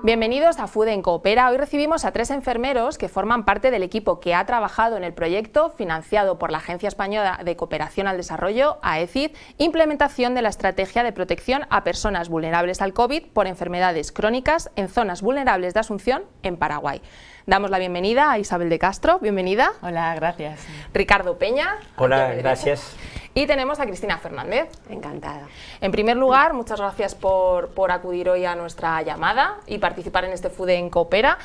Bienvenidos a Food en Coopera. Hoy recibimos a 3 enfermeros que forman parte del equipo que ha trabajado en el proyecto financiado por la Agencia Española de Cooperación al Desarrollo, AECID, implementación de la estrategia de protección a personas vulnerables al COVID por enfermedades crónicas en zonas vulnerables de Asunción, en Paraguay. Damos la bienvenida a Isabel de Castro, bienvenida. Hola, gracias. Ricardo Peña. Hola, gracias. Y tenemos a Cristina Fernández. Encantada. En primer lugar, muchas gracias por acudir hoy a nuestra llamada y participar en este Food en Coopera.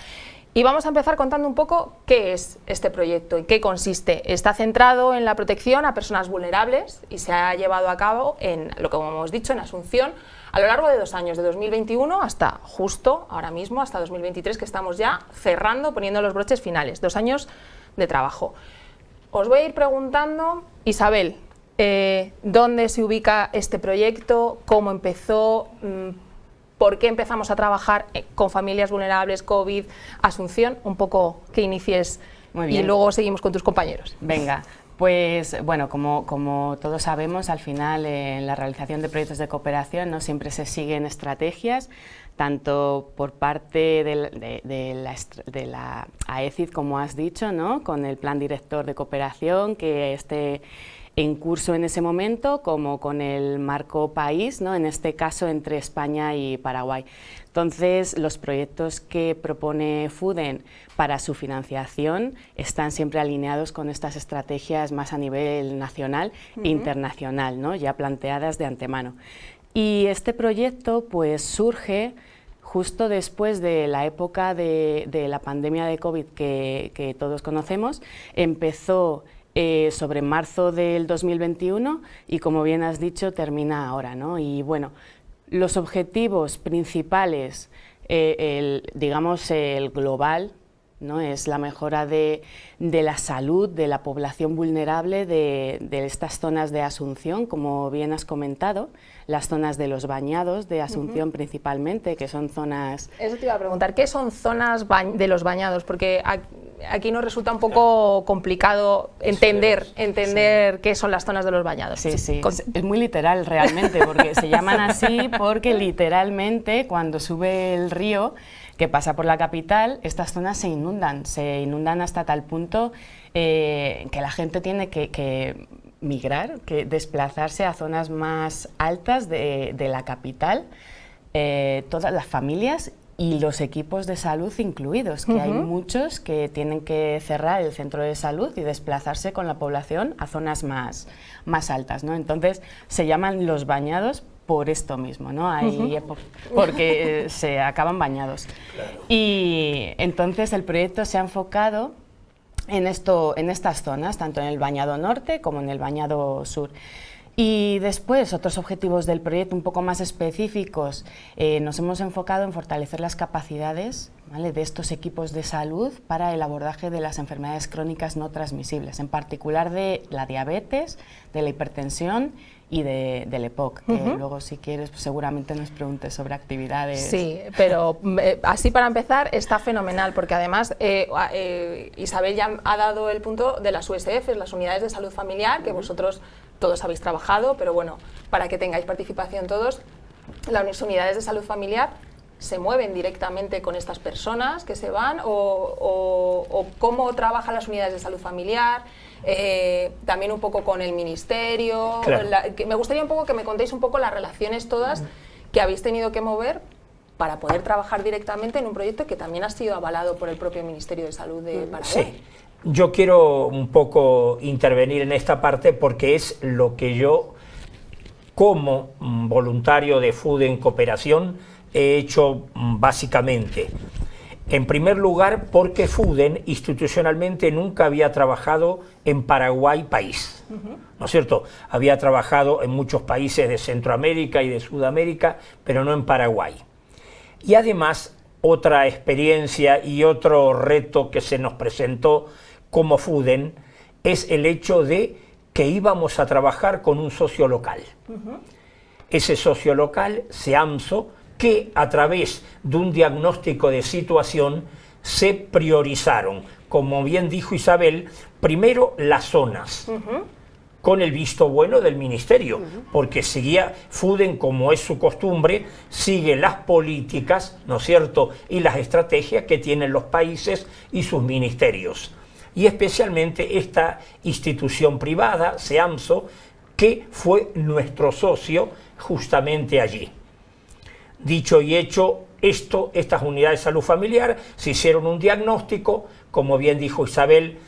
Y vamos a empezar contando un poco qué es este proyecto y qué consiste. Está centrado en la protección a personas vulnerables y se ha llevado a cabo en, lo que hemos dicho, en Asunción, a lo largo de 2 años, de 2021 hasta justo ahora mismo, hasta 2023, que estamos ya cerrando, poniendo los broches finales. 2 años de trabajo. Os voy a ir preguntando, Isabel, ¿dónde se ubica este proyecto? ¿Cómo empezó? ¿Por qué empezamos a trabajar con familias vulnerables, COVID, Asunción? Un poco que inicies. Muy bien. Y luego seguimos con tus compañeros. Venga. Pues bueno, como todos sabemos, al final en la realización de proyectos de cooperación no siempre se siguen estrategias, tanto por parte de la AECID, como has dicho, ¿no?, con el Plan Director de Cooperación que esté en curso en ese momento, como con el marco país, ¿no?, en este caso entre España y Paraguay. Entonces, los proyectos que propone FUDEN para su financiación están siempre alineados con estas estrategias más a nivel nacional e internacional, ¿no?, ya planteadas de antemano. Y este proyecto pues surge justo después de la época de la pandemia de COVID que todos conocemos. Empezó sobre marzo del 2021 y, como bien has dicho, termina ahora, ¿no? Y bueno, los objetivos principales, digamos el global, ¿no?, es la mejora de la salud de la población vulnerable de estas zonas de Asunción, como bien has comentado, las zonas de los bañados de Asunción principalmente, que son zonas... Eso te iba a preguntar, ¿qué son zonas de los bañados? Porque aquí nos resulta un poco complicado entender qué son las zonas de los bañados. Sí, es muy literal realmente, porque se llaman así porque literalmente cuando sube el río que pasa por la capital, estas zonas se inundan hasta tal punto que la gente tiene que migrar, que desplazarse a zonas más altas de la capital, todas las familias y los equipos de salud incluidos, que hay muchos que tienen que cerrar el centro de salud y desplazarse con la población a zonas más altas, ¿no? Entonces se llaman los bañados por esto mismo, ¿no? Porque se acaban bañados. Claro. Y entonces el proyecto se ha enfocado en estas zonas, tanto en el bañado norte como en el bañado sur. Y después, otros objetivos del proyecto un poco más específicos, nos hemos enfocado en fortalecer las capacidades, ¿vale?, de estos equipos de salud para el abordaje de las enfermedades crónicas no transmisibles, en particular de la diabetes, de la hipertensión y del EPOC, que luego, si quieres, pues seguramente nos preguntes sobre actividades. Sí, pero así para empezar está fenomenal, porque además Isabel ya ha dado el punto de las USF, las unidades de salud familiar, que vosotros todos habéis trabajado, pero bueno, para que tengáis participación todos, las unidades de salud familiar se mueven directamente con estas personas que se van, o cómo trabajan las unidades de salud familiar, también un poco con el ministerio. Claro. Me gustaría un poco que me contéis un poco las relaciones todas que habéis tenido que mover para poder trabajar directamente en un proyecto que también ha sido avalado por el propio Ministerio de Salud de Paraguay. Sí. Yo quiero un poco intervenir en esta parte porque es lo que yo, como voluntario de Food en Cooperación, he hecho básicamente. En primer lugar, porque FUDEN institucionalmente nunca había trabajado en Paraguay país, ¿no es cierto? Había trabajado en muchos países de Centroamérica y de Sudamérica, pero no en Paraguay. Y además, otra experiencia y otro reto que se nos presentó como FUDEN es el hecho de que íbamos a trabajar con un socio local. Ese socio local, SEAMSO, que a través de un diagnóstico de situación se priorizaron, como bien dijo Isabel, primero las zonas con el visto bueno del Ministerio, porque seguía FUDEN, como es su costumbre, sigue las políticas, ¿no es cierto?, y las estrategias que tienen los países y sus ministerios. Y especialmente esta institución privada, SEAMSO, que fue nuestro socio justamente allí. Dicho y hecho, estas unidades de salud familiar se hicieron un diagnóstico, como bien dijo Isabel,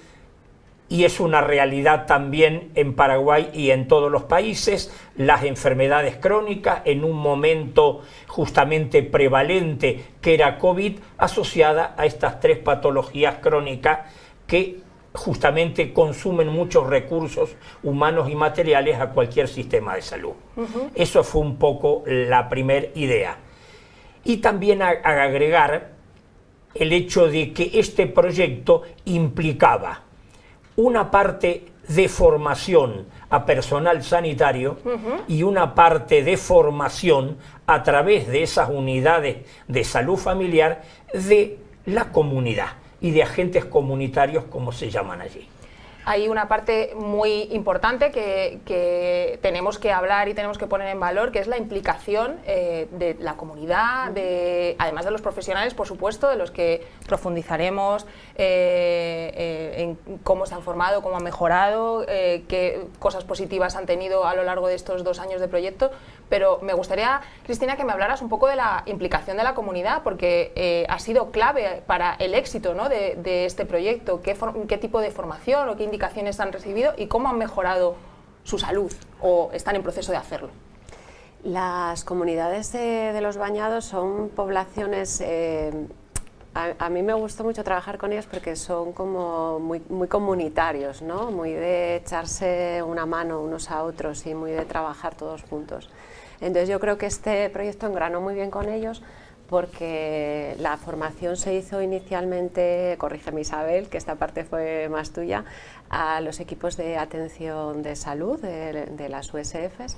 y es una realidad también en Paraguay y en todos los países, las enfermedades crónicas en un momento justamente prevalente que era COVID, asociada a estas 3 patologías crónicas que justamente consumen muchos recursos humanos y materiales a cualquier sistema de salud. Eso fue un poco la primera idea. Y también agregar el hecho de que este proyecto implicaba una parte de formación a personal sanitario y una parte de formación a través de esas unidades de salud familiar de la comunidad y de agentes comunitarios, como se llaman allí. Hay una parte muy importante que tenemos que hablar y tenemos que poner en valor, que es la implicación de la comunidad, además de los profesionales, por supuesto, de los que profundizaremos en cómo se han formado, cómo han mejorado, qué cosas positivas han tenido a lo largo de estos 2 años de proyecto. Pero me gustaría, Cristina, que me hablaras un poco de la implicación de la comunidad, porque ha sido clave para el éxito, ¿no?, de este proyecto. ¿Qué tipo de formación o qué indicaciones han recibido y cómo han mejorado su salud o están en proceso de hacerlo? Las comunidades de los bañados son poblaciones, a mí me gustó mucho trabajar con ellos porque son como muy comunitarios, ¿no?, muy de echarse una mano unos a otros y muy de trabajar todos juntos. Entonces yo creo que este proyecto engranó muy bien con ellos, porque la formación se hizo inicialmente, corrígeme Isabel, que esta parte fue más tuya, a los equipos de atención de salud de las USFs,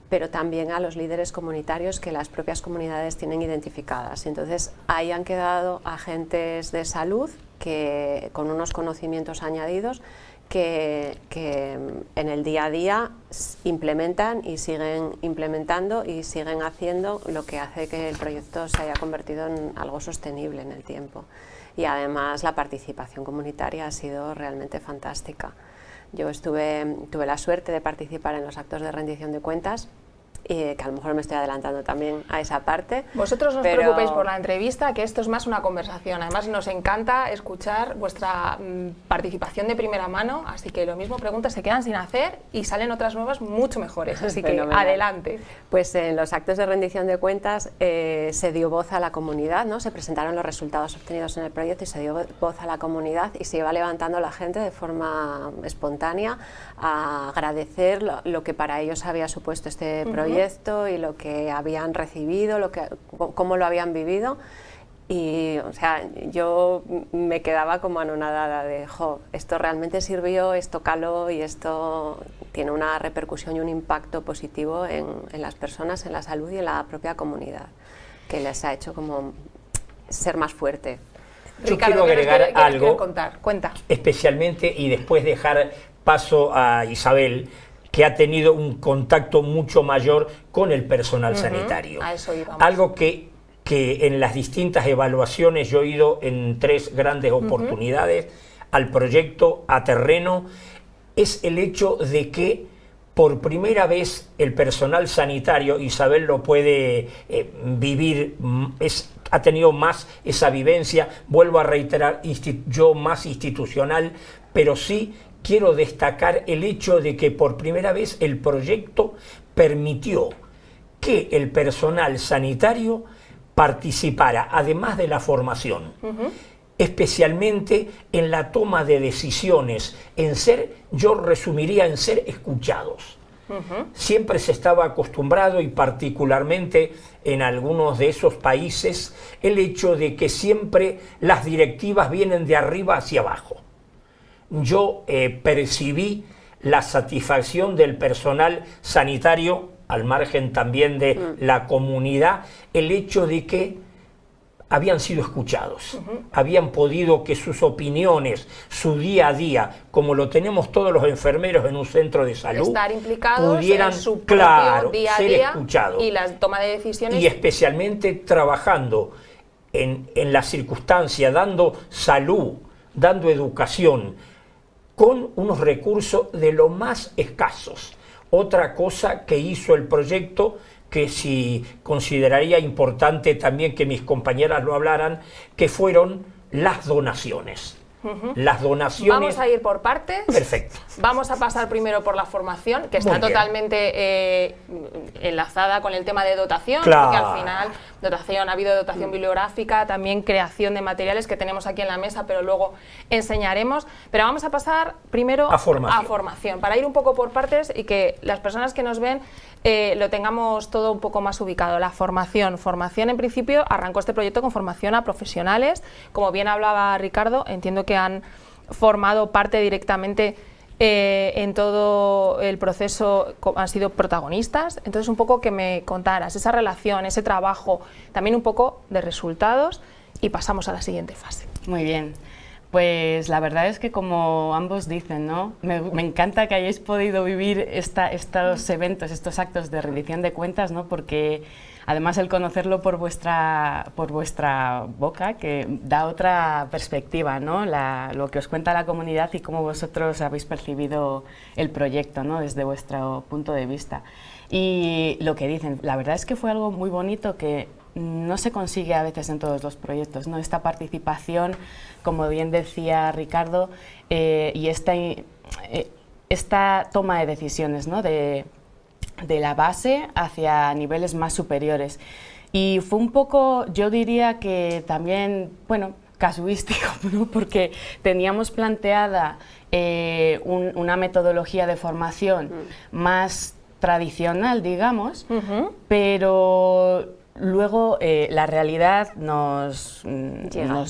pero también a los líderes comunitarios que las propias comunidades tienen identificadas. Entonces ahí han quedado agentes de salud que, con unos conocimientos añadidos, que en el día a día implementan y siguen implementando y siguen haciendo lo que hace que el proyecto se haya convertido en algo sostenible en el tiempo. Y además la participación comunitaria ha sido realmente fantástica. Yo tuve la suerte de participar en los actos de rendición de cuentas, que a lo mejor me estoy adelantando también a esa parte. Vosotros no os preocupéis por la entrevista, que esto es más una conversación. Además nos encanta escuchar vuestra participación de primera mano, así que lo mismo, preguntas se quedan sin hacer y salen otras nuevas mucho mejores, así que adelante. Pues en los actos de rendición de cuentas se dio voz a la comunidad, ¿no? Se presentaron los resultados obtenidos en el proyecto y se dio voz a la comunidad y se iba levantando la gente de forma espontánea a agradecer lo que para ellos había supuesto este proyecto y lo que habían recibido, cómo lo habían vivido. Y, o sea, yo me quedaba como anonadada de, esto realmente sirvió, esto caló y esto tiene una repercusión y un impacto positivo en las personas, en la salud y en la propia comunidad, que les ha hecho como ser más fuerte. Yo Ricardo, quiero agregar algo, contar? Cuenta. Especialmente, y después dejar paso a Isabel, que ha tenido un contacto mucho mayor con el personal sanitario. A eso íbamos. Algo que en las distintas evaluaciones yo he ido en 3 grandes oportunidades al proyecto, a terreno, es el hecho de que por primera vez el personal sanitario, Isabel lo puede vivir, ha tenido más esa vivencia, vuelvo a reiterar, yo más institucional, pero sí quiero destacar el hecho de que por primera vez el proyecto permitió que el personal sanitario participara, además de la formación, especialmente en la toma de decisiones, yo resumiría en ser escuchados. Siempre se estaba acostumbrado, y particularmente en algunos de esos países, el hecho de que siempre las directivas vienen de arriba hacia abajo. Yo percibí la satisfacción del personal sanitario, al margen también de la comunidad, el hecho de que habían sido escuchados, habían podido que sus opiniones, su día a día, como lo tenemos todos los enfermeros en un centro de salud, estar implicados pudieran, en su propio día a ser día escuchados. y la toma de decisiones. Y especialmente trabajando en la circunstancia, dando salud, dando educación, con unos recursos de lo más escasos. Otra cosa que hizo el proyecto, que sí consideraría importante también que mis compañeras lo hablaran, que fueron las donaciones. Las donaciones... Vamos a ir por partes. Perfecto. Vamos a pasar primero por la formación, que está totalmente enlazada con el tema de dotación, claro. Porque al final ha habido dotación bibliográfica, también creación de materiales que tenemos aquí en la mesa, pero luego enseñaremos. Pero vamos a pasar primero a formación, para ir un poco por partes y que las personas que nos ven lo tengamos todo un poco más ubicado. La formación en principio arrancó este proyecto con formación a profesionales, como bien hablaba Ricardo, entiendo que han formado parte directamente en todo el proceso, han sido protagonistas. Entonces un poco que me contaras esa relación, ese trabajo, también un poco de resultados y pasamos a la siguiente fase. Muy bien. Pues la verdad es que, como ambos dicen, ¿no? Me encanta que hayáis podido vivir estos eventos, estos actos de rendición de cuentas, ¿no? Porque además el conocerlo por vuestra boca, que da otra perspectiva, ¿no? Lo que os cuenta la comunidad y cómo vosotros habéis percibido el proyecto, ¿no? Desde vuestro punto de vista. Y lo que dicen, la verdad es que fue algo muy bonito que no se consigue a veces en todos los proyectos, ¿no? Esta participación, como bien decía Ricardo, y esta toma de decisiones, ¿no? de la base hacia niveles más superiores. Y fue un poco, yo diría que también, bueno, casuístico, ¿no? Porque teníamos planteada una metodología de formación más tradicional, digamos, pero luego la realidad nos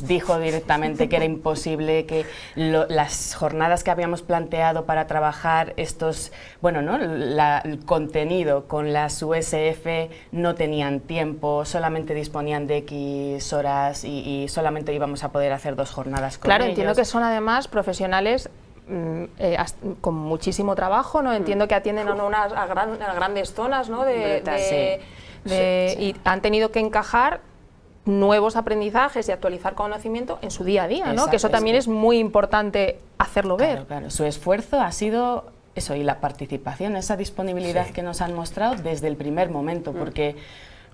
dijo directamente que era imposible, que las jornadas que habíamos planteado para trabajar el contenido con las USF no tenían tiempo, solamente disponían de X horas y solamente íbamos a poder hacer 2 jornadas con ellos. Claro, entiendo que son además profesionales con muchísimo trabajo, ¿no? Entiendo que atienden a grandes zonas, ¿no? Y han tenido que encajar nuevos aprendizajes y actualizar conocimiento en su día a día, ¿no? Exacto, que eso también es muy importante hacerlo ver. Claro. Su esfuerzo ha sido eso, y la participación, esa disponibilidad que nos han mostrado desde el primer momento, porque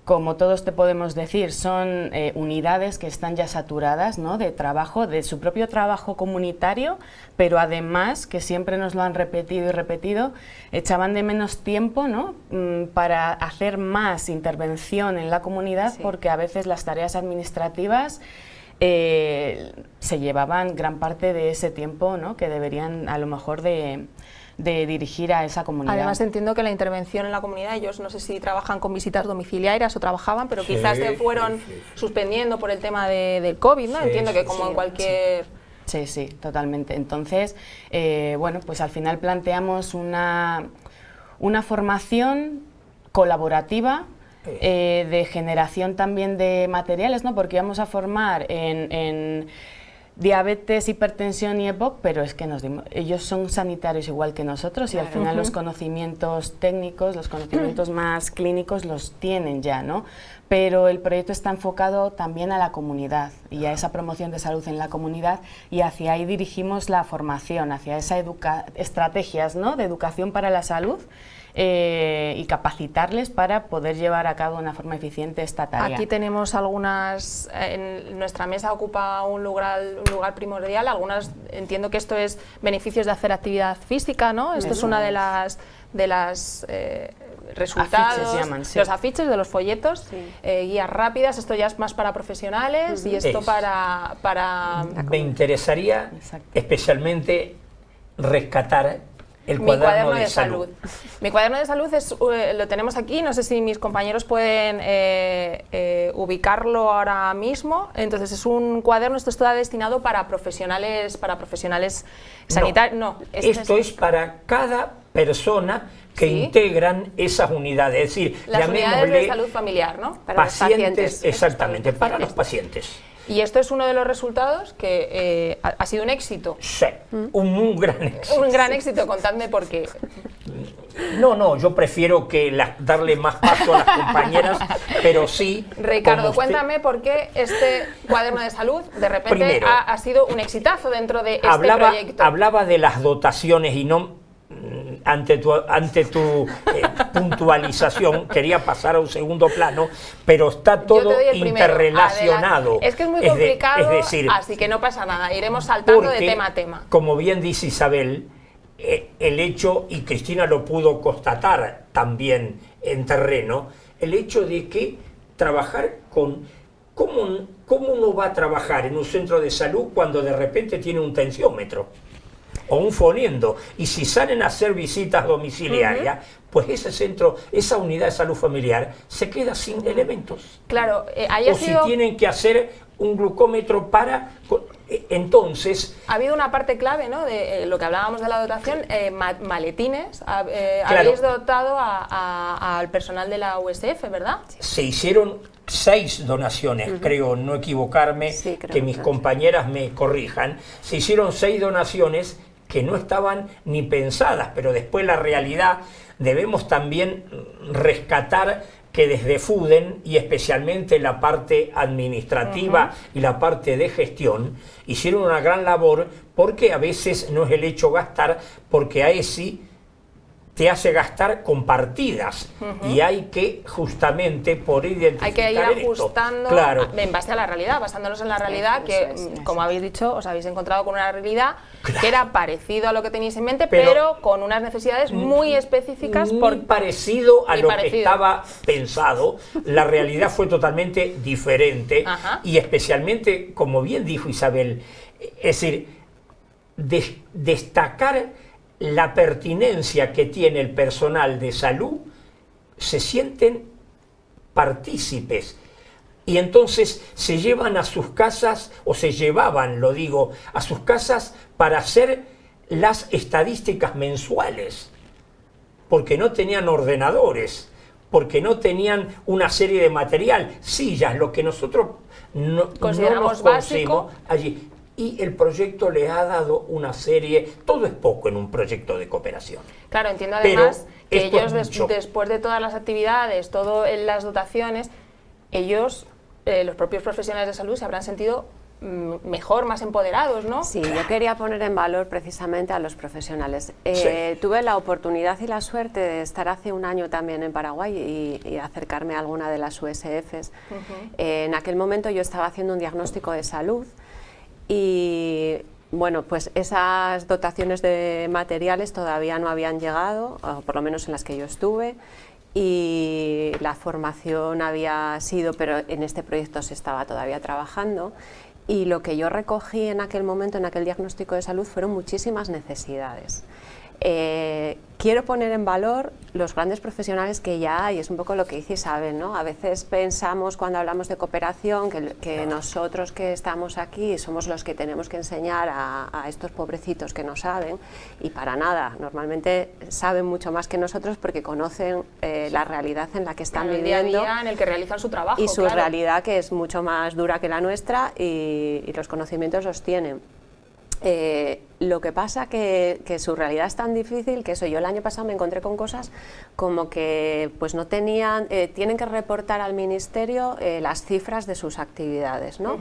como todos te podemos decir, son unidades que están ya saturadas, ¿no? De trabajo, de su propio trabajo comunitario, pero además, que siempre nos lo han repetido y repetido, echaban de menos tiempo, ¿no? Para hacer más intervención en la comunidad, porque a veces las tareas administrativas se llevaban gran parte de ese tiempo, ¿no? Que deberían a lo mejor de dirigir a esa comunidad. Además entiendo que la intervención en la comunidad, ellos no sé si trabajan con visitas domiciliarias o trabajaban, pero quizás se fueron suspendiendo por el tema del COVID, ¿no? Entiendo que como en cualquier... Sí, totalmente. Entonces, bueno, pues al final planteamos una formación colaborativa, de generación también de materiales, ¿no? Porque íbamos a formar en diabetes, hipertensión y EPOC, pero es que ellos son sanitarios igual que nosotros y al final los conocimientos técnicos, los conocimientos más clínicos los tienen ya, ¿no? Pero el proyecto está enfocado también a la comunidad y a esa promoción de salud en la comunidad, y hacia ahí dirigimos la formación, hacia esas estrategias, ¿no? De educación para la salud. Y capacitarles para poder llevar a cabo de una forma eficiente esta tarea. Aquí tenemos algunas, en nuestra mesa ocupa un lugar primordial, algunas, entiendo que esto es beneficios de hacer actividad física, ¿no? Esto es una de las resultados, afiches llaman, los afiches de los folletos, guías rápidas, esto ya es más para profesionales y esto para... Me interesaría especialmente rescatar el cuaderno de salud. Mi cuaderno de salud lo tenemos aquí, no sé si mis compañeros pueden ubicarlo ahora mismo. Entonces es un cuaderno, esto está destinado para profesionales sanitarios. Esto es para cada personas que Sí. integran esas unidades, es decir, Las unidades de llamémosle salud familiar, ¿no? Para los pacientes, pacientes. exactamente, para los pacientes. Y esto es uno de los resultados que ha sido un éxito. Sí, un gran éxito. Un gran éxito, contadme por qué. No, yo prefiero que darle más paso a las compañeras, pero sí... Ricardo, como usted- cuéntame por qué este cuaderno de salud de repente Primero, ha sido un exitazo dentro de este proyecto. Hablaba de las dotaciones y no... Ante tu puntualización quería pasar a un segundo plano, pero está Yo te todo doy el primero. interrelacionado. Adelante. Es que es muy complicado, es decir, así que no pasa nada, iremos saltando de porque, tema a tema. como bien dice Isabel, el hecho, y Cristina lo pudo constatar también en terreno, el hecho de que trabajar con... ¿Cómo uno va a trabajar en un centro de salud cuando de repente tiene un tensiómetro o un fonendo? Y si salen a hacer visitas domiciliarias, pues ese centro, esa unidad de salud familiar se queda sin elementos. Claro, haya O si sido... tienen que hacer un glucómetro para... Entonces... Ha habido una parte clave, ¿no?, de lo que hablábamos de la dotación, maletines. Claro. Habéis dotado al personal de la USF, ¿verdad? Se hicieron 6 donaciones, creo no equivocarme, Sí, creo que mis que compañeras me corrijan. Se hicieron 6 donaciones que no estaban ni pensadas, pero después la realidad debemos también rescatar que desde FUDEN, y especialmente la parte administrativa y la parte de gestión, hicieron una gran labor, porque a veces no es el hecho gastar, porque AESI te hace gastar con partidas y hay que justamente por identificar Hay que ir esto. ajustando Claro. en base a la realidad, basándonos en la realidad, que eso es. como habéis dicho, os habéis encontrado con una realidad Claro. que era parecido a lo que teníais en mente, Pero pero con unas necesidades muy específicas. Ni parecido a Ni lo parecido. que estaba pensado, la realidad fue totalmente diferente. Ajá. Y especialmente, como bien dijo Isabel, es decir, destacar la pertinencia que tiene el personal de salud, se sienten partícipes y entonces se llevan a sus casas, o se llevaban, lo digo, a sus casas para hacer las estadísticas mensuales, porque no tenían ordenadores, porque no tenían una serie de material, sillas, lo que nosotros no Consideramos nos conseguimos básico. allí. Y el proyecto le ha dado una serie, todo es poco en un proyecto de cooperación. Claro, entiendo Pero además que esto ellos, es mucho. después de todas las actividades, todo en las dotaciones, ellos, los propios profesionales de salud, se habrán sentido mejor, más empoderados, ¿no? Sí, yo quería poner en valor precisamente a los profesionales. Sí. Tuve la oportunidad y la suerte de estar hace un año también en Paraguay y acercarme a alguna de las USFs. En aquel momento yo estaba haciendo un diagnóstico de salud y bueno, pues esas dotaciones de materiales todavía no habían llegado, o por lo menos en las que yo estuve, y la formación había sido, pero en este proyecto se estaba todavía trabajando. Y lo que yo recogí en aquel momento, en aquel diagnóstico de salud, fueron muchísimas necesidades. Quiero poner en valor los grandes profesionales que ya hay, es un poco lo que dice Isabel, ¿no? A veces pensamos cuando hablamos de cooperación que nosotros que estamos aquí somos los que tenemos que enseñar a estos pobrecitos que no saben, y para nada, normalmente saben mucho más que nosotros porque conocen la realidad en la que están En el día a viviendo. día en el que realizan su trabajo. Y su claro. realidad, que es mucho más dura que la nuestra, y los conocimientos los tienen. Lo que pasa que su realidad es tan difícil que eso, yo el año pasado me encontré con cosas como que pues no tenían, tienen que reportar al ministerio las cifras de sus actividades, ¿no?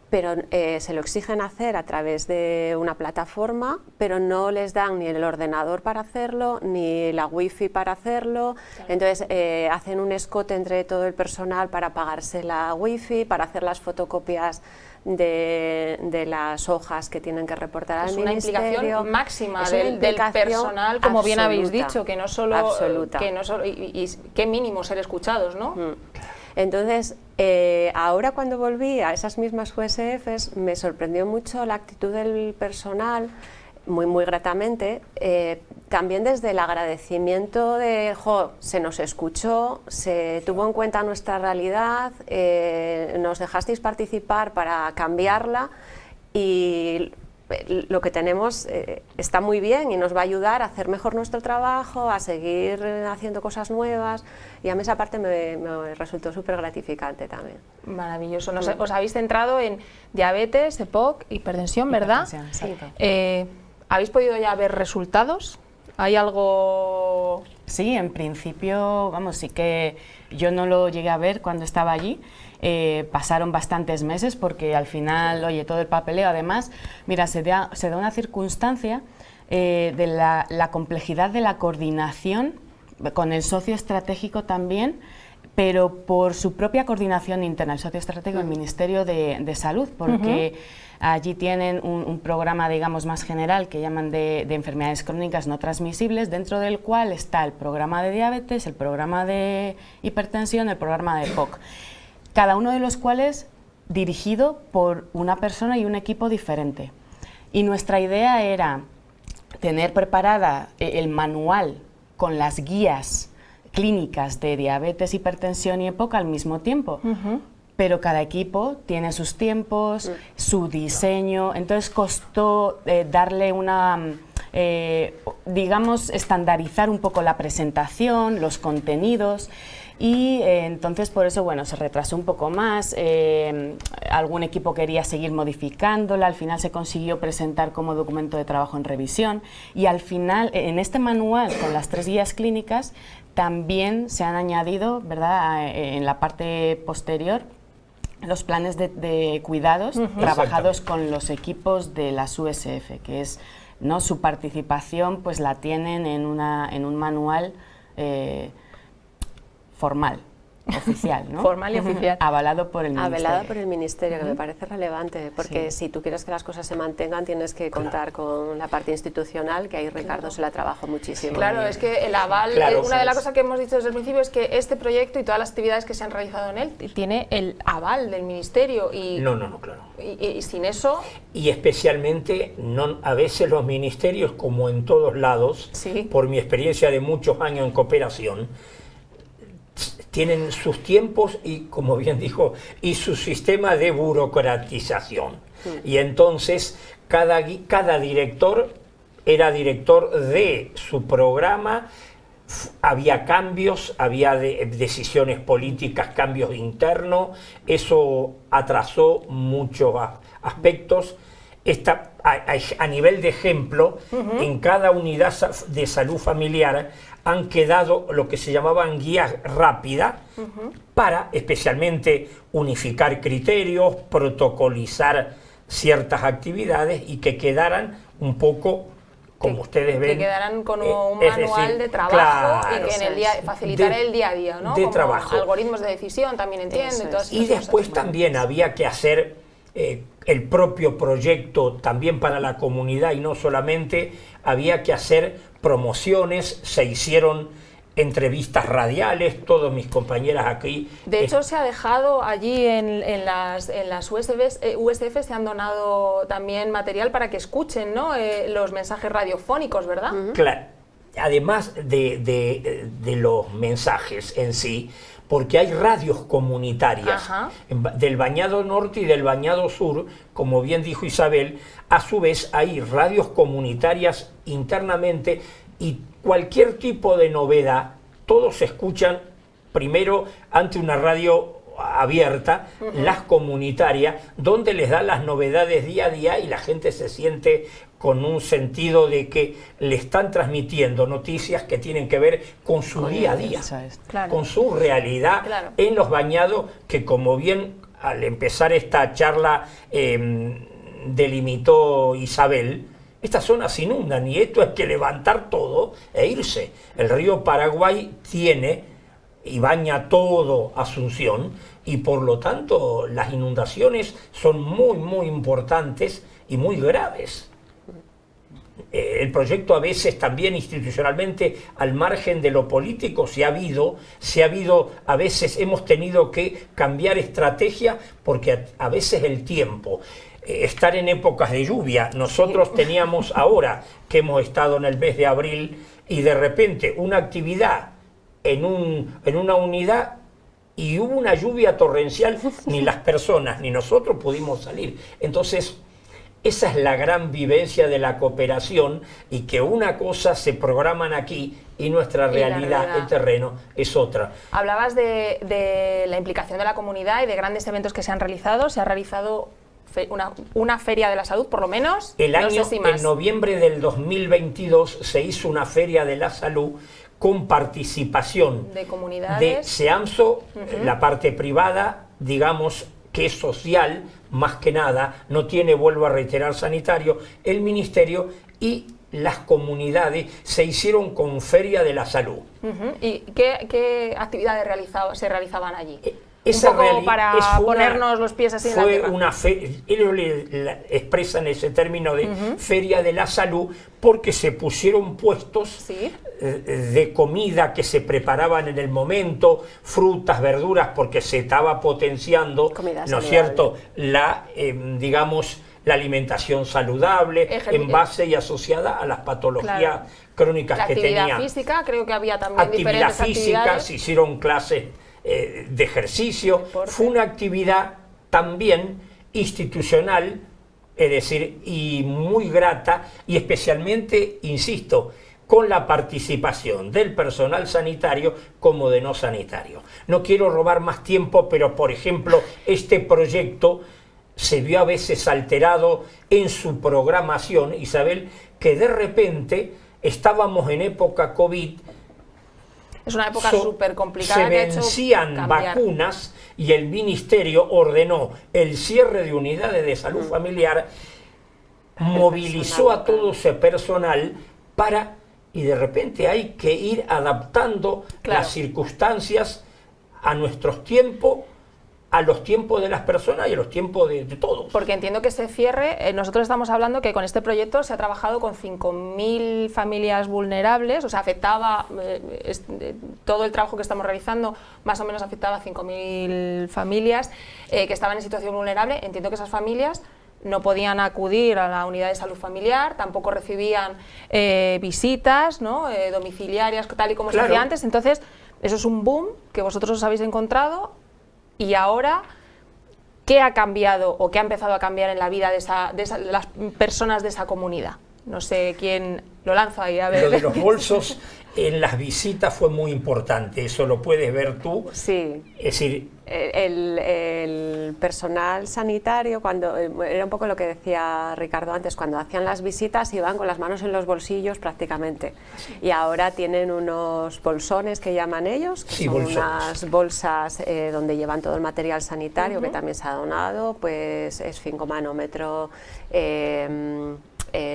Pero se lo exigen hacer a través de una plataforma, pero no les dan ni el ordenador para hacerlo, ni la wifi para hacerlo. Claro. Entonces hacen un escote entre todo el personal para pagarse la wifi, para hacer las fotocopias de las hojas que tienen que reportar al ministerio. Es una implicación máxima Es una del personal, como bien habéis dicho, que no solo... Absoluta. Que no solo y qué mínimo ser escuchados, ¿no? Entonces, ahora cuando volví a esas mismas USFs, me sorprendió mucho la actitud del personal, muy gratamente, también desde el agradecimiento de, se nos escuchó, se tuvo en cuenta nuestra realidad, nos dejasteis participar para cambiarla, y lo que tenemos está muy bien y nos va a ayudar a hacer mejor nuestro trabajo, a seguir haciendo cosas nuevas, y a mí esa parte me resultó súper gratificante también. Maravilloso. Os habéis centrado en diabetes, EPOC, hipertensión, ¿verdad? Sí. ¿Habéis podido ya ver resultados? ¿Hay algo...? Sí, en principio, vamos, sí que yo no lo llegué a ver cuando estaba allí. Pasaron bastantes meses porque al final, oye, todo el papeleo, además, mira, se da una circunstancia de la complejidad de la coordinación con el socio estratégico también, pero por su propia coordinación interna, el socio estratégico del Ministerio de Salud, porque allí tienen un programa, digamos, más general que llaman de enfermedades crónicas no transmisibles, dentro del cual está el programa de diabetes, el programa de hipertensión, el programa de EPOC, cada uno de los cuales dirigido por una persona y un equipo diferente. Y nuestra idea era tener preparada el manual con las guías clínicas de diabetes, hipertensión y EPOC al mismo tiempo. Pero cada equipo tiene sus tiempos, su diseño, entonces costó darle una, digamos, estandarizar un poco la presentación, los contenidos, y entonces por eso, bueno, se retrasó un poco más, algún equipo quería seguir modificándola, al final se consiguió presentar como documento de trabajo en revisión, y al final, en este manual con las 3 guías clínicas, también se han añadido, ¿verdad?, en la parte posterior, los planes de cuidados trabajados con los equipos de las USF, que es, ¿no?, su participación pues la tienen en un manual formal, oficial, ¿no? Formal y oficial. Avalado por el Ministerio. Avalado por el Ministerio, que me parece relevante, porque si tú quieres que las cosas se mantengan, tienes que contar con la parte institucional, que ahí Ricardo se la trabajó muchísimo. Claro, es que el aval, una de las cosas que hemos dicho desde el principio es que este proyecto y todas las actividades que se han realizado en él tiene el aval del Ministerio. Y, claro. Y sin eso... Y especialmente, a veces los ministerios, como en todos lados, por mi experiencia de muchos años en cooperación, tienen sus tiempos y, como bien dijo, y su sistema de burocratización. Y entonces cada director era director de su programa, había cambios, había decisiones políticas, cambios internos, eso atrasó muchos aspectos. A nivel de ejemplo, en cada unidad de salud familiar han quedado lo que se llamaban guías rápidas para especialmente unificar criterios, protocolizar ciertas actividades y que quedaran un poco, como ustedes ven, que quedaran con un manual de trabajo, claro, y que en el facilitar el día a día, ¿no? De como trabajo. Algoritmos de decisión, también entiendo. Y después también había que hacer el propio proyecto también para la comunidad, y no solamente, había que hacer promociones, se hicieron entrevistas radiales, todos mis compañeras aquí. De hecho, se ha dejado allí en las USF se han donado también material para que escuchen, ¿no?, los mensajes radiofónicos, ¿verdad? Claro, además de los mensajes en sí, porque hay radios comunitarias del Bañado Norte y del Bañado Sur, como bien dijo Isabel. A su vez hay radios comunitarias internamente, y cualquier tipo de novedad, todos se escuchan primero ante una radio abierta, las comunitarias, donde les dan las novedades día a día, y la gente se siente con un sentido de que le están transmitiendo noticias que tienen que ver con su día a día, con su realidad en los bañados, que, como bien al empezar esta charla delimitó Isabel, estas zonas se inundan y esto es que levantar todo e irse. El río Paraguay tiene y baña todo Asunción, y por lo tanto las inundaciones son muy, muy importantes y muy graves. El proyecto a veces también institucionalmente, al margen de lo político, a veces hemos tenido que cambiar estrategia, porque a veces el tiempo, estar en épocas de lluvia, nosotros teníamos ahora que hemos estado en el mes de abril, y de repente una actividad en una unidad y hubo una lluvia torrencial, ni las personas ni nosotros pudimos salir. Entonces, esa es la gran vivencia de la cooperación, y que una cosa se programan aquí y nuestra realidad en terreno es otra. Hablabas de la implicación de la comunidad y de grandes eventos que se han realizado. Se ha realizado una feria de la salud, por lo menos. En noviembre del 2022 se hizo una feria de la salud con participación de comunidades, de SEAMSO, la parte privada, digamos, que es social, más que nada, no tiene, vuelvo a reiterar, sanitario, el Ministerio y las comunidades se hicieron con Feria de la Salud. ¿Y qué actividades se realizaban allí? Esa un poco para ponernos los pies así en la tierra. Fue una feria, ellos expresan ese término de Feria de la Salud, porque se pusieron puestos de comida que se preparaban en el momento, frutas, verduras, porque se estaba potenciando, ¿no es cierto?, digamos, la alimentación saludable, en base y asociada a las patologías crónicas que tenía. Actividad física, creo que había también diferentes actividades. Se hicieron clases de ejercicio. Deporte. Fue una actividad también institucional, es decir, y muy grata, y especialmente, insisto, con la participación del personal sanitario como de no sanitario. No quiero robar más tiempo, pero por ejemplo, este proyecto se vio a veces alterado en su programación, Isabel, que de repente estábamos en época COVID. Es una época súper complicada. Se vencían vacunas y el Ministerio ordenó el cierre de unidades de salud familiar, movilizó a todo ese personal y de repente hay que ir adaptando las circunstancias a nuestros tiempos, a los tiempos de las personas y a los tiempos de todos. Porque entiendo que ese cierre, nosotros estamos hablando que con este proyecto se ha trabajado con 5.000 familias vulnerables, o sea, afectaba, todo el trabajo que estamos realizando más o menos afectaba a 5.000 familias que estaban en situación vulnerable. Entiendo que esas familias no podían acudir a la unidad de salud familiar, tampoco recibían visitas, ¿no?, domiciliarias, tal y como se hacía antes. Entonces, eso es un boom que vosotros os habéis encontrado. Y ahora, ¿qué ha cambiado o qué ha empezado a cambiar en la vida de las personas de esa comunidad? No sé quién lo lanza ahí, a ver. Lo de los bolsos en las visitas fue muy importante, eso lo puedes ver tú. Sí. Es decir, el personal sanitario, cuando era un poco lo que decía Ricardo antes, cuando hacían las visitas iban con las manos en los bolsillos prácticamente. Y ahora tienen unos bolsones que llaman ellos, que son unas bolsas donde llevan todo el material sanitario que también se ha donado, pues esfingomanómetro,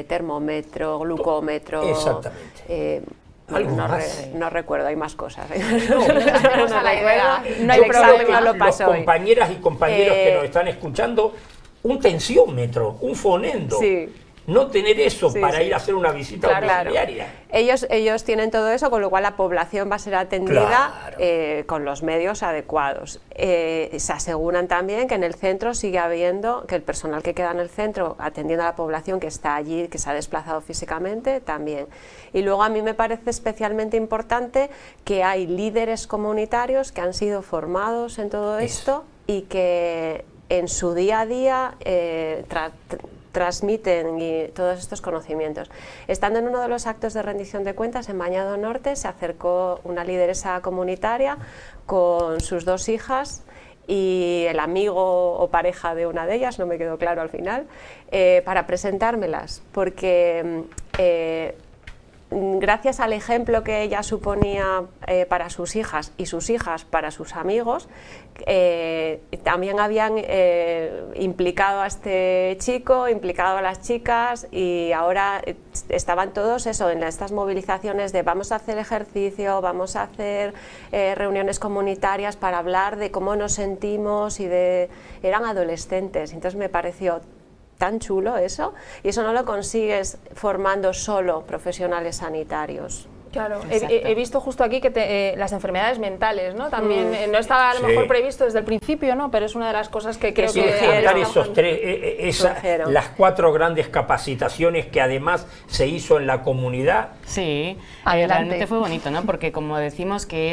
termómetro, glucómetro. Exactamente. No recuerdo, hay más cosas. No hay problema, lo paso. Los compañeras y compañeros que nos están escuchando, un tensiómetro, un fonendo. Sí. No tener eso para ir a hacer una visita domiciliaria. Ellos tienen todo eso, con lo cual la población va a ser atendida con los medios adecuados. Se aseguran también que en el centro sigue habiendo, que el personal que queda en el centro atendiendo a la población que está allí, que se ha desplazado físicamente, también. Y luego a mí me parece especialmente importante que hay líderes comunitarios que han sido formados en todo esto y que en su día a día transmiten todos estos conocimientos. Estando en uno de los actos de rendición de cuentas en Bañado Norte, se acercó una lideresa comunitaria con sus 2 hijas y el amigo o pareja de una de ellas, no me quedó claro al final, para presentármelas, porque gracias al ejemplo que ella suponía para sus hijas y sus hijas para sus amigos, también habían implicado a este chico, implicado a las chicas, y ahora estaban todos en estas movilizaciones de vamos a hacer ejercicio, vamos a hacer reuniones comunitarias para hablar de cómo nos sentimos, eran adolescentes. Entonces me pareció tan chulo eso, y eso no lo consigues formando solo profesionales sanitarios. Claro, he visto justo aquí que las enfermedades mentales, ¿no? También no estaba a lo mejor previsto desde el principio, ¿no? Pero es una de las cosas que creo que las 4 grandes capacitaciones que además se hizo en la comunidad. Sí, realmente fue bonito, ¿no? Porque como decimos que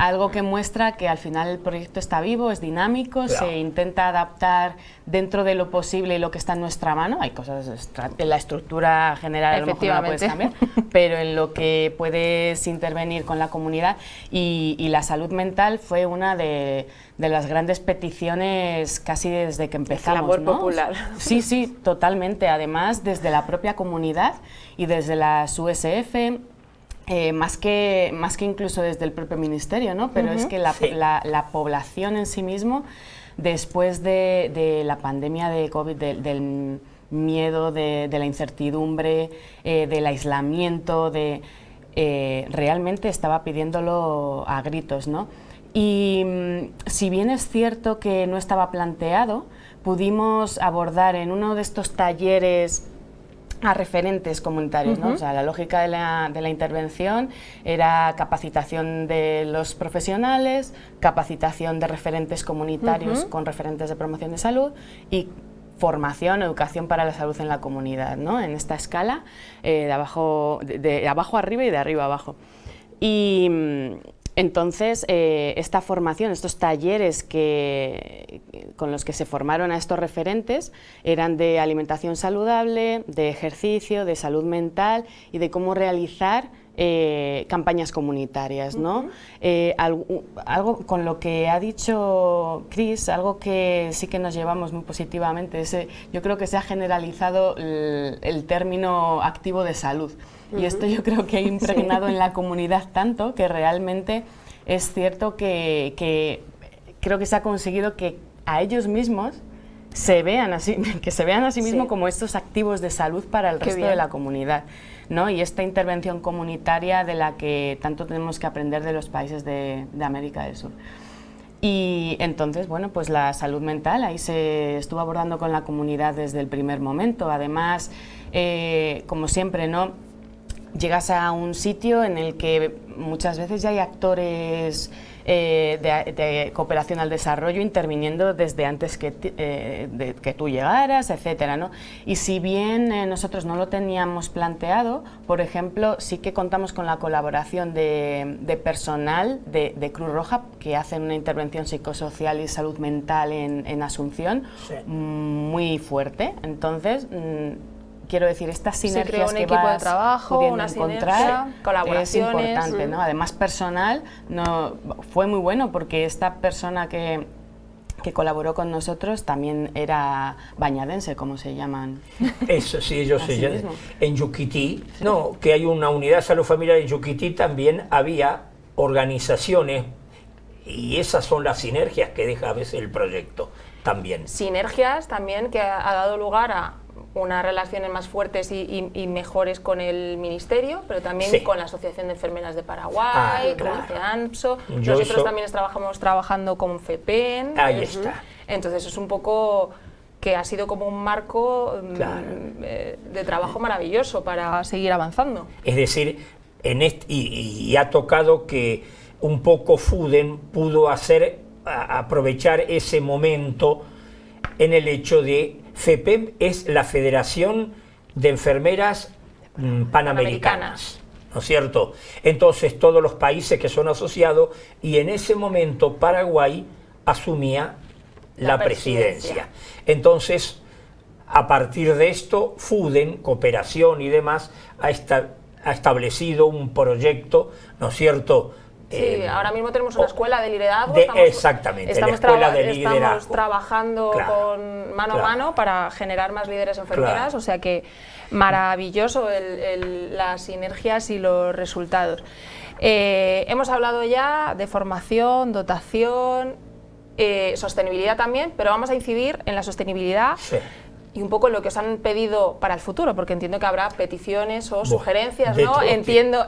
algo que muestra que al final el proyecto está vivo, es dinámico, se intenta adaptar dentro de lo posible y lo que está en nuestra mano. Hay cosas en la estructura general, a lo mejor no la puedes cambiar, pero en lo que puedes intervenir con la comunidad. Y la salud mental fue una de las grandes peticiones casi desde que empezamos, ¿no? Popular. Sí, sí, totalmente. Además, desde la propia comunidad y desde las USF, más que incluso desde el propio ministerio, ¿no? Pero es que la población en sí mismo, después de la pandemia de COVID, del miedo, de la incertidumbre, del aislamiento, realmente estaba pidiéndolo a gritos, ¿no? Y si bien es cierto que no estaba planteado, pudimos abordar en uno de estos talleres a referentes comunitarios, ¿no? O sea, la lógica de la intervención era capacitación de los profesionales, capacitación de referentes comunitarios con referentes de promoción de salud y formación, educación para la salud en la comunidad, ¿no? En esta escala, de abajo arriba y de arriba abajo. Y entonces, esta formación, estos talleres con los que se formaron a estos referentes eran de alimentación saludable, de ejercicio, de salud mental y de cómo realizar campañas comunitarias, ¿no? Algo con lo que ha dicho Cris, algo que sí que nos llevamos muy positivamente, yo creo que se ha generalizado el término activo de salud. Y esto yo creo que ha impregnado en la comunidad tanto que realmente es cierto que creo que se ha conseguido que a ellos mismos se vean a sí mismos como estos activos de salud para el resto de la comunidad, ¿no? Y esta intervención comunitaria de la que tanto tenemos que aprender de los países de América del Sur. Y entonces, bueno, pues la salud mental ahí se estuvo abordando con la comunidad desde el primer momento. Además, como siempre, ¿no? Llegas a un sitio en el que muchas veces ya hay actores de cooperación al desarrollo interviniendo desde antes que tú llegaras, etcétera, ¿no? Y si bien nosotros no lo teníamos planteado, por ejemplo, sí que contamos con la colaboración de personal de Cruz Roja que hacen una intervención psicosocial y salud mental en Asunción muy fuerte. Entonces, quiero decir, estas sinergias que vas de trabajo, pudiendo encontrar es importante, ¿no? Además, personal fue muy bueno porque esta persona que colaboró con nosotros también era bañadense, como se llaman. Eso sí, ellos se llaman. En Yuquití, que hay una unidad de salud familiar en Yuquití, también había organizaciones y esas son las sinergias que deja a veces el proyecto también. Sinergias también que ha dado lugar a unas relaciones más fuertes y mejores con el Ministerio, pero también con la Asociación de Enfermeras de Paraguay, con la CEANPSO. Nosotros también estamos trabajando con FEPEN. Ahí está. Entonces es un poco que ha sido como un marco de trabajo maravilloso para seguir avanzando. Es decir, y ha tocado que un poco FUDEN pudo aprovechar ese momento en el hecho de FEPEM es la Federación de Enfermeras Panamericanas, ¿no es cierto? Entonces todos los países que son asociados y en ese momento Paraguay asumía la presidencia. Entonces, a partir de esto, FUDEN, cooperación y demás, ha establecido un proyecto, ¿no es cierto? Sí, ahora mismo tenemos una escuela de liderazgo. Exactamente, la escuela de liderazgo. Estamos trabajando con mano a mano para generar más líderes enfermeras, o sea que maravilloso las sinergias y los resultados. Hemos hablado ya de formación, dotación, sostenibilidad también, pero vamos a incidir en la sostenibilidad. Y un poco lo que os han pedido para el futuro, porque entiendo que habrá peticiones o sugerencias, ¿no? Entiendo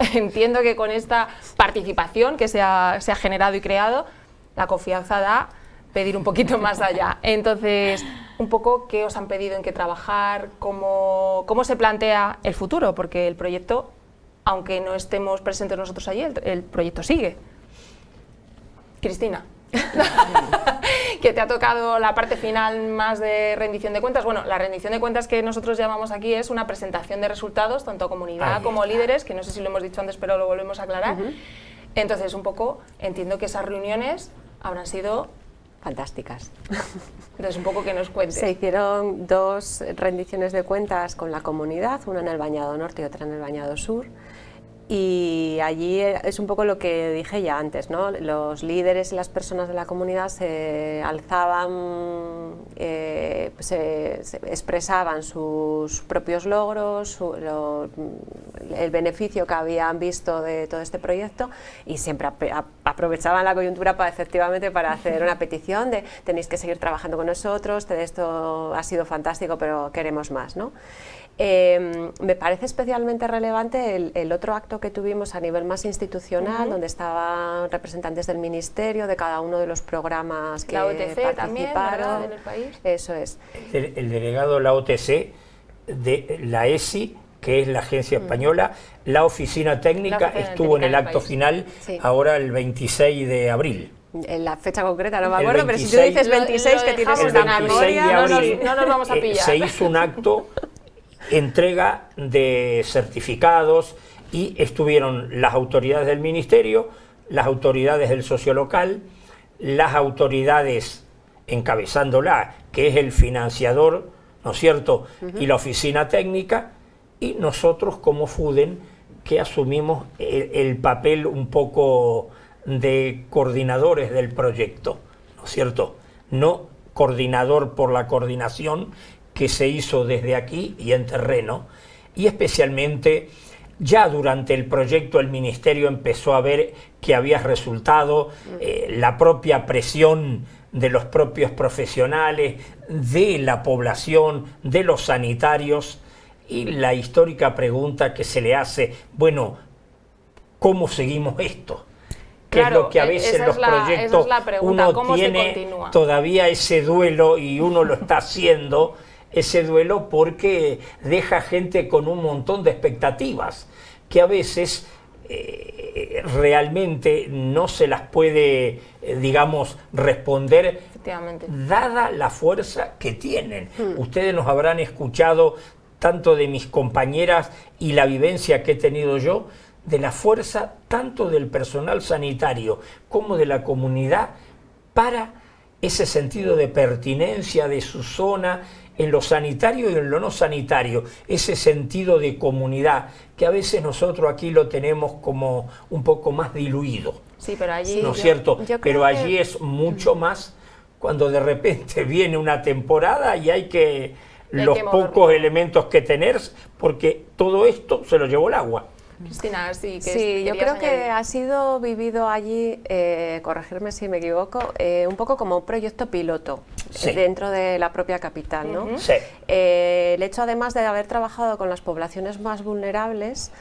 que con esta participación que se ha generado y creado, la confianza da pedir un poquito más allá. Entonces, un poco qué os han pedido, en qué trabajar, cómo se plantea el futuro, porque el proyecto, aunque no estemos presentes nosotros allí, el proyecto sigue. Cristina. Que te ha tocado la parte final más de rendición de cuentas. Bueno, la rendición de cuentas que nosotros llamamos aquí es una presentación de resultados, tanto a comunidad como líderes, que no sé si lo hemos dicho antes, pero lo volvemos a aclarar. Entonces, un poco, entiendo que esas reuniones habrán sido Fantásticas. Entonces, un poco que nos cuente. Se hicieron 2 rendiciones de cuentas con la comunidad, una en el Bañado Norte y otra en el Bañado Sur. Y allí es un poco lo que dije ya antes, ¿no? Los líderes y las personas de la comunidad se alzaban, se expresaban sus propios logros, el beneficio que habían visto de todo este proyecto, y siempre aprovechaban la coyuntura efectivamente para hacer una petición de tenéis que seguir trabajando con nosotros, esto ha sido fantástico pero queremos más, ¿no? Me parece especialmente relevante el otro acto que tuvimos a nivel más institucional, donde estaban representantes del Ministerio, de cada uno de los programas que la OTC también, ¿verdad?, participaron. en el país. Eso es. El delegado de la OTC, de la ESI, que es la agencia española, la oficina técnica estuvo en el acto final, Sí. ahora el 26 de abril. En la fecha concreta no me El acuerdo, pero si tú 26, dices 26 que tienes dejamos El una 26 memoria... de no abril nos vamos a pillar. se hizo un acto, entrega de certificados, y estuvieron las autoridades del Ministerio, las autoridades del socio local, las autoridades encabezándola, que es el financiador, ¿no es cierto?, y la oficina técnica, y nosotros como FUDEN, que asumimos el papel un poco de coordinadores del proyecto, ¿no es cierto? No coordinador por la coordinación que se hizo desde aquí y en terreno, y especialmente ya durante el proyecto el Ministerio empezó a ver que había resultado, la propia presión de los propios profesionales, de la población, de los sanitarios, y la histórica pregunta que se le hace, bueno, ¿cómo seguimos esto? Que Claro, es lo que a veces esa los es la proyectos pregunta, uno ¿cómo se tiene continúa? todavía ese duelo, y uno lo está haciendo, ese duelo, porque deja gente con un montón de expectativas que a veces realmente no se las puede, digamos, responder, Efectivamente. dada la fuerza que tienen. Ustedes nos habrán escuchado, tanto de mis compañeras y la vivencia que he tenido yo, de la fuerza tanto del personal sanitario como de la comunidad para ese sentido de pertinencia de su zona, en lo sanitario y en lo no sanitario, ese sentido de comunidad que a veces nosotros aquí lo tenemos como un poco más diluido, Sí, pero allí... ¿no es cierto? yo creo Pero allí que- es mucho más cuando de repente viene una temporada y hay que los que moverlo. pocos elementos que tener, porque todo esto se lo llevó el agua. Cristina, sí, que Sí, yo querías creo que añadir. ha sido vivido allí, corregirme si me equivoco, un poco como un proyecto piloto Sí. dentro de la propia capital, ¿no? Sí. El hecho, además de haber trabajado con las poblaciones más vulnerables,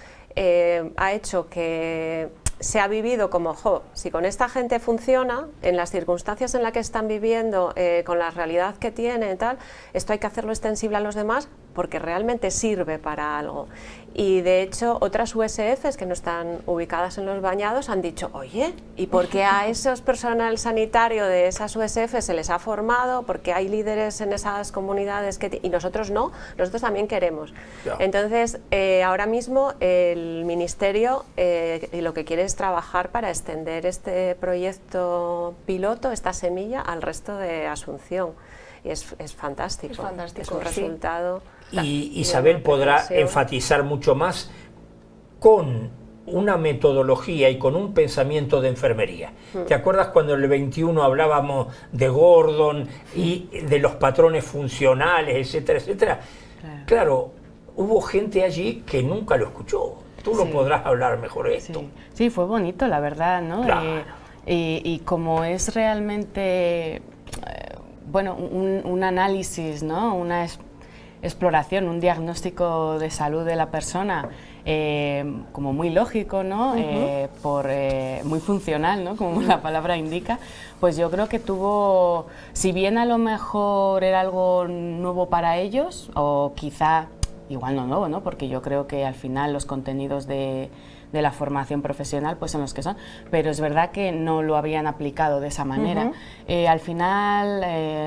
ha hecho que se ha vivido como, si con esta gente funciona, en las circunstancias en las que están viviendo, con la realidad que tienen y tal, esto hay que hacerlo extensible a los demás porque realmente sirve para algo. Y de hecho, otras USFs que no están ubicadas en los bañados han dicho, oye, ¿y por qué a esos personal sanitario de esas USFs se les ha formado? Porque hay líderes en esas comunidades y nosotros no, nosotros también queremos. Ya. Entonces, ahora mismo el Ministerio lo que quiere es trabajar para extender este proyecto piloto, esta semilla, al resto de Asunción. Y es fantástico. Es fantástico, Es un sí. resultado. Y de Isabel una podrá pretensión. enfatizar mucho más con una metodología y con un pensamiento de enfermería. ¿Te acuerdas cuando en el 21 hablábamos de Gordon y de los patrones funcionales, etcétera, etcétera? Claro, hubo gente allí que nunca lo escuchó. Tú lo Sí. podrás hablar mejor de esto. Sí. Sí, fue bonito, la verdad, ¿no? Claro. Y como es realmente, bueno, un análisis, ¿no? Una exploración, un diagnóstico de salud de la persona, como muy lógico, ¿no? Muy funcional, ¿no? Como la palabra indica, pues yo creo que tuvo, si bien a lo mejor era algo nuevo para ellos, o quizá igual no nuevo, ¿no? Porque yo creo que al final los contenidos de de la formación profesional, pues en los que son, pero es verdad que no lo habían aplicado de esa manera. Al final,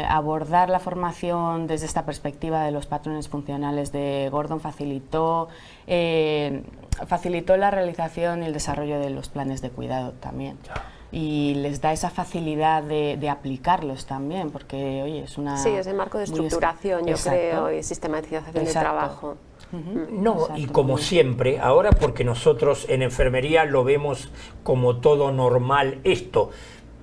abordar la formación desde esta perspectiva de los patrones funcionales de Gordon facilitó la realización y el desarrollo de los planes de cuidado también. Y les da esa facilidad de aplicarlos también, porque oye, es una... Sí, ese marco de estructuración, yo creo, y sistematización del trabajo. No, y como siempre, ahora porque nosotros en enfermería lo vemos como todo normal esto,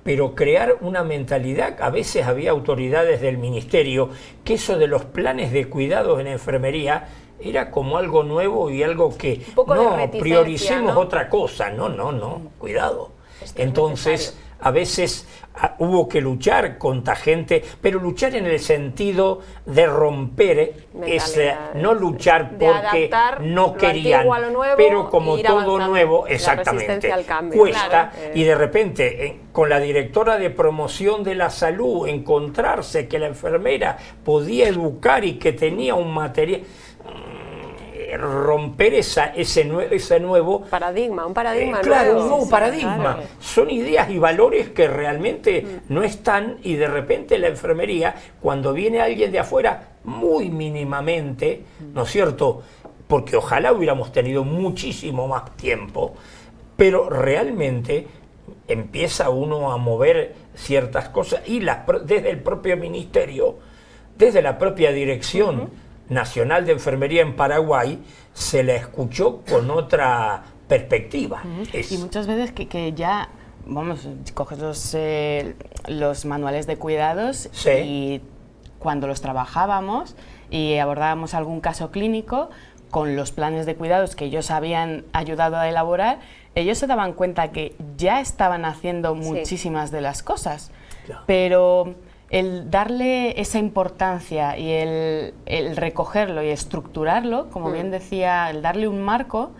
pero crear una mentalidad, a veces había autoridades del ministerio que eso de los planes de cuidados en enfermería era como algo nuevo y algo que no, prioricemos, ¿no? Otra cosa, no, cuidado. Entonces, a veces hubo que luchar contra gente, pero luchar en el sentido de romper, no luchar porque no querían, pero como todo nuevo, exactamente, cuesta, y de repente con la directora de promoción de la salud encontrarse que la enfermera podía educar y que tenía un material... romper ese nuevo paradigma, un paradigma claro, nuevo. un nuevo paradigma. Claro. Son ideas y valores que realmente no están, y de repente la enfermería, cuando viene alguien de afuera, muy mínimamente, ¿no es cierto? Porque ojalá hubiéramos tenido muchísimo más tiempo, pero realmente empieza uno a mover ciertas cosas y desde el propio ministerio, desde la propia dirección Nacional de Enfermería en Paraguay, se la escuchó con otra perspectiva. Y muchas veces que ya, vamos, coges los manuales de cuidados y cuando los trabajábamos y abordábamos algún caso clínico, con los planes de cuidados que ellos habían ayudado a elaborar, ellos se daban cuenta que ya estaban haciendo muchísimas de las cosas, pero... el darle esa importancia y el recogerlo y estructurarlo, como bien decía, el darle un marco,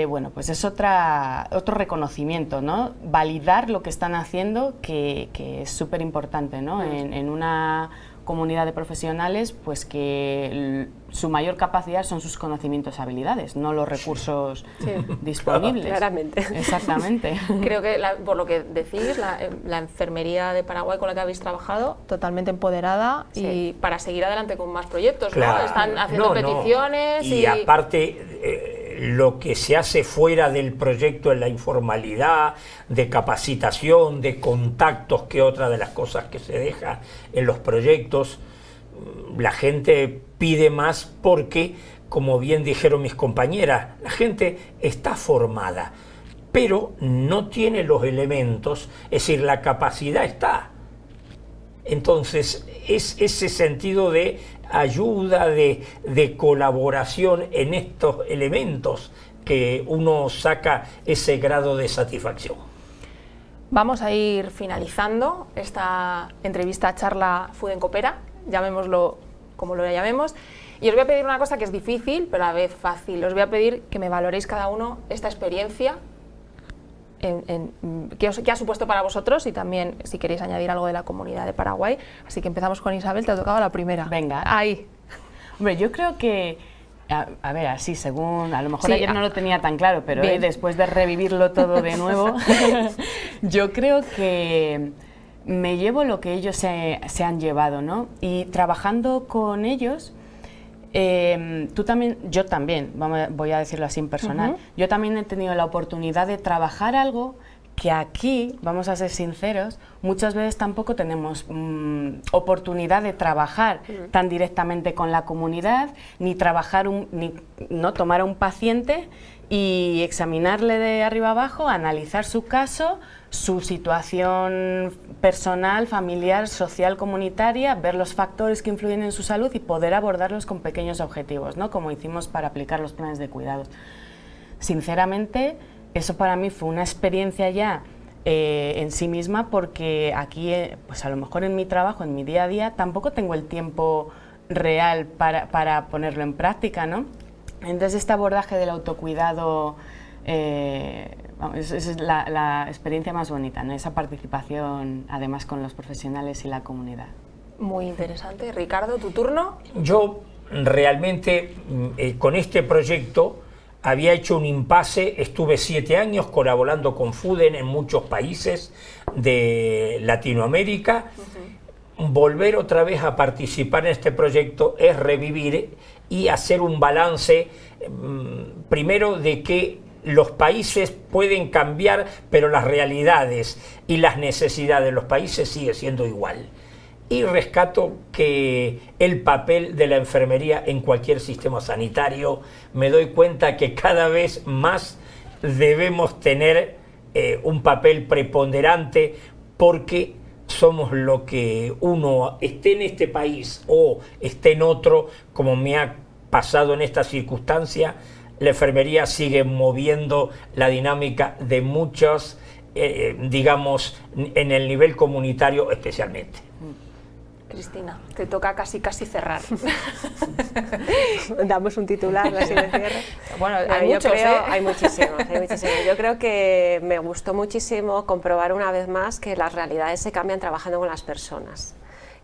bueno, pues es otro reconocimiento, ¿no? Validar lo que están haciendo, que es súper importante, ¿no? En una comunidad de profesionales, pues que su mayor capacidad son sus conocimientos y habilidades, no los recursos disponibles. Claramente. Exactamente. Creo que, por lo que decís, la enfermería de Paraguay con la que habéis trabajado, totalmente empoderada y para seguir adelante con más proyectos, claro. ¿No? Están haciendo peticiones y aparte... lo que se hace fuera del proyecto en la informalidad, de capacitación, de contactos, que otra de las cosas que se deja en los proyectos, la gente pide más porque, como bien dijeron mis compañeras, la gente está formada, pero no tiene los elementos, es decir, la capacidad está. Entonces, es ese sentido de ayuda, de colaboración en estos elementos que uno saca ese grado de satisfacción. Vamos a ir finalizando esta entrevista, charla Food en Coopera, llamémoslo como lo llamemos, y os voy a pedir una cosa que es difícil, pero a la vez fácil. Os voy a pedir que me valoréis cada uno esta experiencia, ¿qué ha supuesto para vosotros? Y también si queréis añadir algo de la comunidad de Paraguay. Así que empezamos con Isabel, te ha tocado la primera. Venga. Ahí. Hombre, yo creo que, a ver, así según, a lo mejor ayer no lo tenía tan claro, pero hoy, después de revivirlo todo de nuevo, yo creo que me llevo lo que ellos se han llevado, ¿no? Y trabajando con ellos... yo también, voy a decirlo así en personal, yo también he tenido la oportunidad de trabajar algo que aquí, vamos a ser sinceros, muchas veces tampoco tenemos oportunidad de trabajar tan directamente con la comunidad, ni trabajar, no tomar a un paciente y examinarle de arriba abajo, analizar su caso, su situación personal, familiar, social, comunitaria, ver los factores que influyen en su salud y poder abordarlos con pequeños objetivos, ¿no? Como hicimos para aplicar los planes de cuidados. Sinceramente, eso para mí fue una experiencia ya en sí misma, porque aquí, pues a lo mejor en mi trabajo, en mi día a día, tampoco tengo el tiempo real para ponerlo en práctica, ¿no? Entonces, este abordaje del autocuidado es la experiencia más bonita, ¿no? Esa participación, además, con los profesionales y la comunidad. Muy interesante. Ricardo, ¿tu turno? Yo realmente, con este proyecto, había hecho un impasse, estuve 7 años colaborando con FUDEN en muchos países de Latinoamérica. Volver otra vez a participar en este proyecto es revivir y hacer un balance, primero de que los países pueden cambiar, pero las realidades y las necesidades de los países sigue siendo igual. Y rescato que el papel de la enfermería en cualquier sistema sanitario, me doy cuenta que cada vez más debemos tener un papel preponderante, porque somos lo que uno esté en este país o esté en otro, como me ha pasado en esta circunstancia. La enfermería sigue moviendo la dinámica de muchos, digamos, en el nivel comunitario especialmente. Cristina, te toca casi cerrar. Damos un titular así de cierre. Bueno, hay muchos, hay muchísimos. Yo creo que me gustó muchísimo comprobar una vez más que las realidades se cambian trabajando con las personas.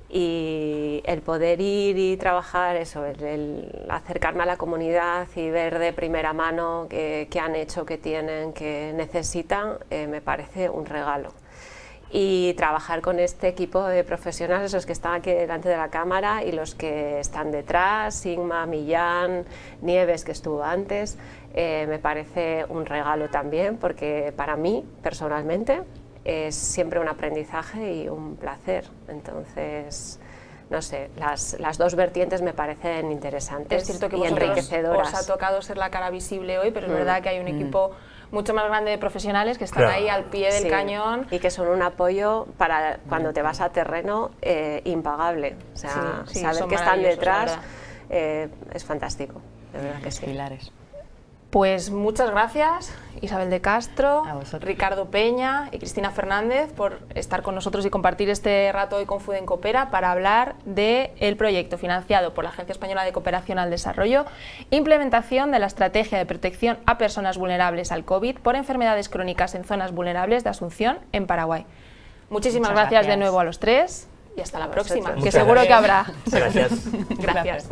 Y el poder ir y trabajar eso, el acercarme a la comunidad y ver de primera mano qué han hecho, qué tienen, qué necesitan, me parece un regalo. Y trabajar con este equipo de profesionales, los que están aquí delante de la cámara y los que están detrás, Sigma, Millán, Nieves, que estuvo antes, me parece un regalo también, porque para mí, personalmente, es siempre un aprendizaje y un placer. Entonces, no sé, las dos vertientes me parecen interesantes. Es cierto que y enriquecedoras. Os ha tocado ser la cara visible hoy, pero es verdad que hay un equipo mucho más grande de profesionales que están ahí al pie del cañón. Y que son un apoyo para cuando te vas a terreno impagable. O sea, saber que están detrás es fantástico, de verdad que sí. Pilares. Pues muchas gracias, Isabel de Castro, Ricardo Peña y Cristina Fernández, por estar con nosotros y compartir este rato hoy con FUDEN Coopera para hablar del proyecto financiado por la Agencia Española de Cooperación al Desarrollo, implementación de la estrategia de protección a personas vulnerables al COVID por enfermedades crónicas en zonas vulnerables de Asunción, en Paraguay. Muchísimas gracias de nuevo a los tres y hasta la próxima, que seguro que habrá. Gracias. Gracias.